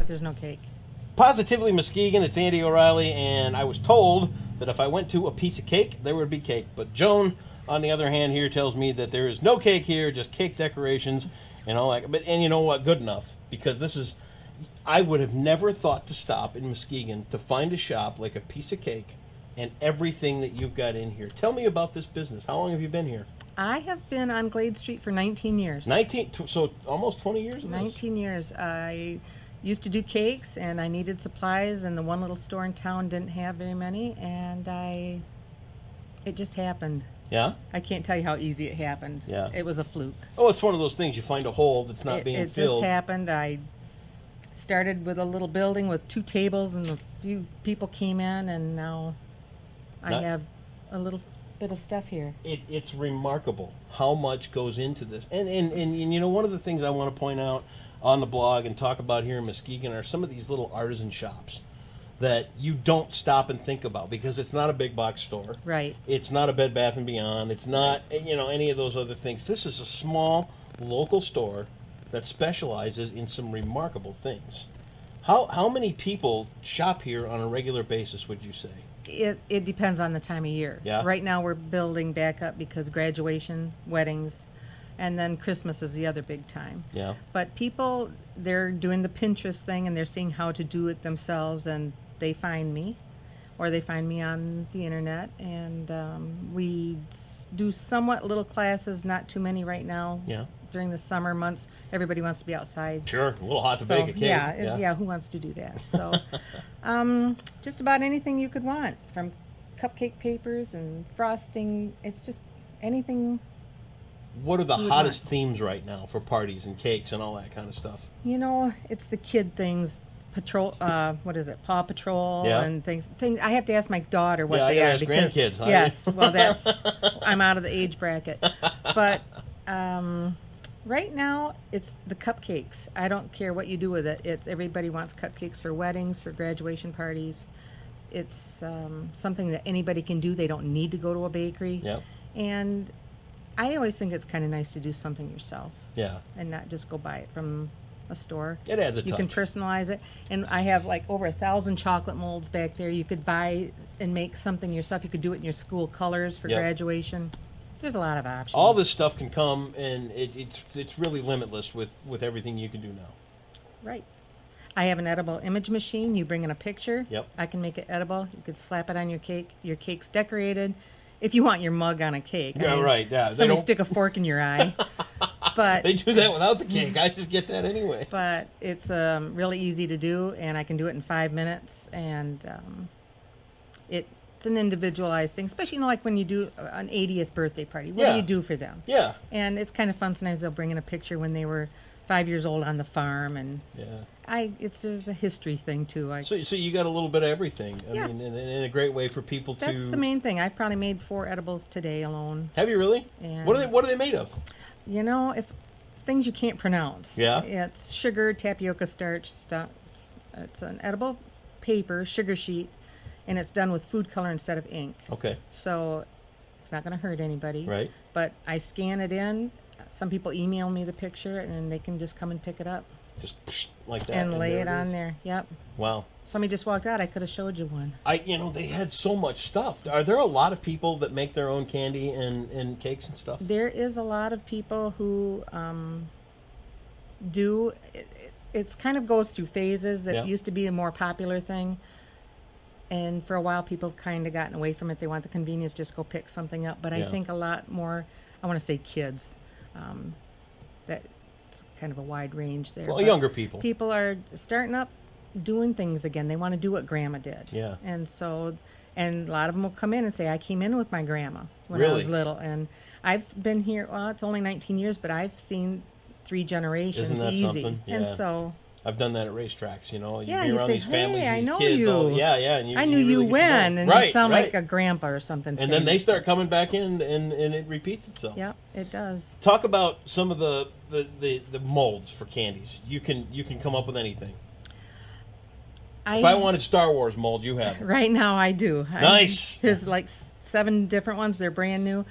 There's no cake. Positively Muskegon, it's Andy O'Reilly, and I was told that if I went to a piece of cake, there would be cake. But Joan, on the other hand, here tells me that there is no cake here, just cake decorations and all that. And you know what? Good enough, because this is, I would have never thought to stop in Muskegon to find a shop like a piece of cake and everything that you've got in here. Tell me about this business. How long have you been here? I have been on Glade Street for 19 years. So almost 20 years of this? 19 years. I used to do cakes, and I needed supplies, and the one little store in town didn't have very many, and it just happened. Yeah? I can't tell you how easy it happened. Yeah. It was a fluke. Oh, it's one of those things. You find a hole that's not being It filled. just happened. I started with a little building with 2 tables, and a few people came in, and now I have a little bit of stuff here. It's remarkable how much goes into this. And you know, one of the things I want to point out on the blog and talk about here in Muskegon are some of these little artisan shops that you don't stop and think about, because it's not a big box store. Right. It's not a Bed Bath & Beyond. It's not, you know, any of those other things. This is a small local store that specializes in some remarkable things. How many people shop here on a regular basis, would you say? It depends on the time of year. Yeah. Right now we're building back up because graduation, weddings, and then Christmas is the other big time. Yeah. But people, they're doing the Pinterest thing, and they're seeing how to do it themselves, and they find me, or they find me on the internet, and we do somewhat little classes, not too many right now. Yeah. During the summer months, everybody wants to be outside. Sure, a little hot to bake a cake. Yeah, who wants to do that? So, just about anything you could want, from cupcake papers and frosting. It's just anything. What are the you would hottest want. themes right now for parties and cakes and all that kind of stuff? You know, it's the kid things. Patrol, what is it? Paw Patrol Yeah. and things. I have to ask my daughter what Yeah, I they gotta are ask because grandkids, huh? yes, well, that's I'm out of the age bracket. But right now, it's the cupcakes. I don't care what you do with it. It's everybody wants cupcakes for weddings, for graduation parties. It's something that anybody can do. They don't need to go to a bakery. Yep. And I always think it's kind of nice to do something yourself Yeah. and not just go buy it from a store. It adds a You touch. can personalize it, and I have like over 1,000 chocolate molds back there. You could buy and make something yourself. You could do it in your school colors for Yep. graduation. There's a lot of options. All this stuff can come, and it's really limitless with everything you can do now. Right. I have an edible image machine. You bring in a picture. Yep. I can make it edible. You could slap it on your cake. Your cake's decorated. If you want your mug on a cake. I Yeah, mean, right. Yeah. They Somebody don't. stick a fork in your eye. But They do that without the cake. I just get that anyway. but it's really easy to do, and I can do it in 5 minutes, and it's an individualized thing, especially, you know, like when you do an 80th birthday party. What Yeah. do you do for them? Yeah. And it's kind of fun. Sometimes they'll bring in a picture when they were 5 years old on the farm, and Yeah. there's a history thing too. So you got a little bit of everything. I Yeah. mean, in a great way for people to. That's the main thing. I've probably made 4 edibles today alone. Have you really? And What are they made of? You know, if things you can't pronounce. Yeah. It's sugar, tapioca starch, stuff. It's an edible paper, sugar sheet, and it's done with food color instead of ink. Okay. So it's not going to hurt anybody. Right. But I scan it in. Some people email me the picture, and then they can just come and pick it up Just like that. and lay there it on is. there. Yep. Wow. Somebody just walked out. I could have showed you one. They had so much stuff. Are there a lot of people that make their own candy and cakes and stuff? There is a lot of people who do. It's kind of goes through phases. It Yeah. used to be a more popular thing, and for a while people kind of gotten away from it. They want the convenience, just go pick something up. But Yeah. I think a lot more, I want to say kids, that's kind of a wide range there. Well, but younger people. people are starting up doing things again. They want to do what grandma did. Yeah. And so, and a lot of them will come in and say, I came in with my grandma when I Really? was little. And I've been here, well, it's only 19 years, but I've seen 3 generations Isn't that easy. something? And Yeah. so, I've done that at racetracks, you know. You yeah, be you around say, these families, hey, I these know kids. you. Yeah, and I knew you really get to know when, them. and Right, you sound right. like a grandpa or something. And then they start coming back in, and it repeats itself. Yep, it does. Talk about some of the molds for candies. You can come up with anything. If I wanted Star Wars mold, you have them. Right now I do. Nice. There's like 7 different ones. They're brand new.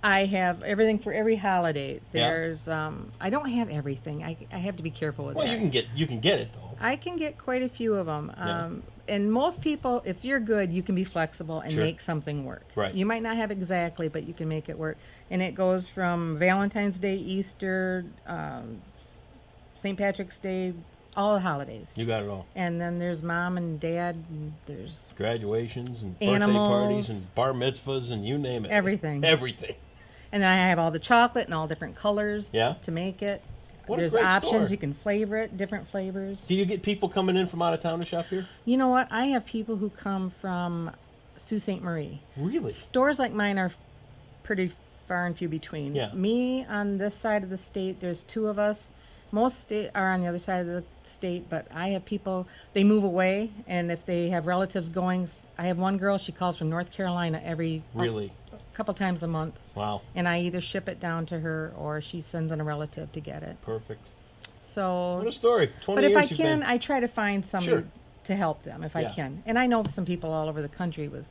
I have everything for every holiday. Yeah. There's I don't have everything. I have to be careful with Well, that. you can get it though. I can get quite a few of them. Yeah. And most people, if you're good, you can be flexible and Sure. make something work. Right. You might not have exactly, but you can make it work. And it goes from Valentine's Day, Easter, St. Patrick's Day, all the holidays. You got it all. And then there's mom and dad, and there's Graduations and Animals. birthday parties and bar mitzvahs and you name it. everything. Everything. And then I have all the chocolate and all different colors Yeah. to make it. What a There's great options. store. You can flavor it, different flavors. Do you get people coming in from out of town to shop here? You know what? I have people who come from Sault Ste. Marie. Really? Stores like mine are pretty far and few between. Yeah. Me on this side of the state, there's two of us. Most are on the other side of the state, but I have people, they move away, and if they have relatives going, I have one girl, she calls from North Carolina every Really? couple times a month, Wow. and I either ship it down to her or she sends in a relative to get it. Perfect. So, What a story. 20 but if years I you've can, been- I try to find somebody Sure. to help them if I Yeah. can. And I know some people all over the country with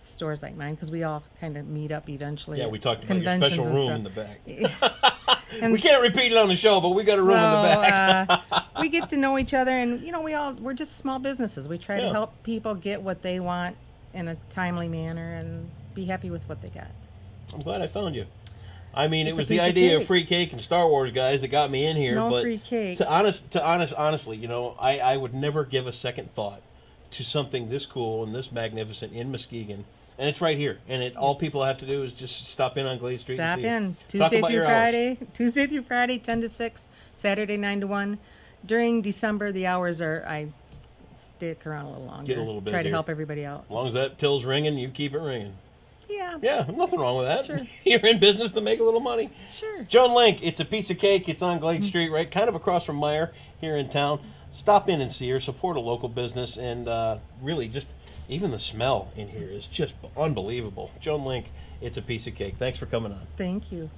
stores like mine because we all kind of meet up eventually. Yeah, at we talked about your conventions special and room stuff. in the back. And We can't repeat it on the show, but we got a room in the back. we get to know each other, and we're just small businesses. We try Yeah. to help people get what they want in a timely manner and be happy with what they got. I'm glad I found you. I mean, It's it a was the piece of idea of cake. free cake and Star Wars guys that got me in here. No but free cake. honestly, I would never give a second thought to something this cool and this magnificent in Muskegon. And it's right here. And all people have to do is just stop in on Glade Street Stop and see. in Talk Tuesday about through your hours. Friday, 10 to 6, Saturday 9 to 1. During December, the hours are I stick around a little longer. Get a little Try to busier. help everybody out. As long as that till's ringing, you keep it ringing. Yeah, Yeah, nothing wrong with that. Sure. You're in business to make a little money. sure. Joan Link, it's a piece of cake. It's on Glade Street, right, kind of across from Meyer here in town. Stop in and see her. Support a local business, and really, just even the smell in here is just unbelievable. Joan Link, it's a piece of cake. Thanks for coming on. Thank you.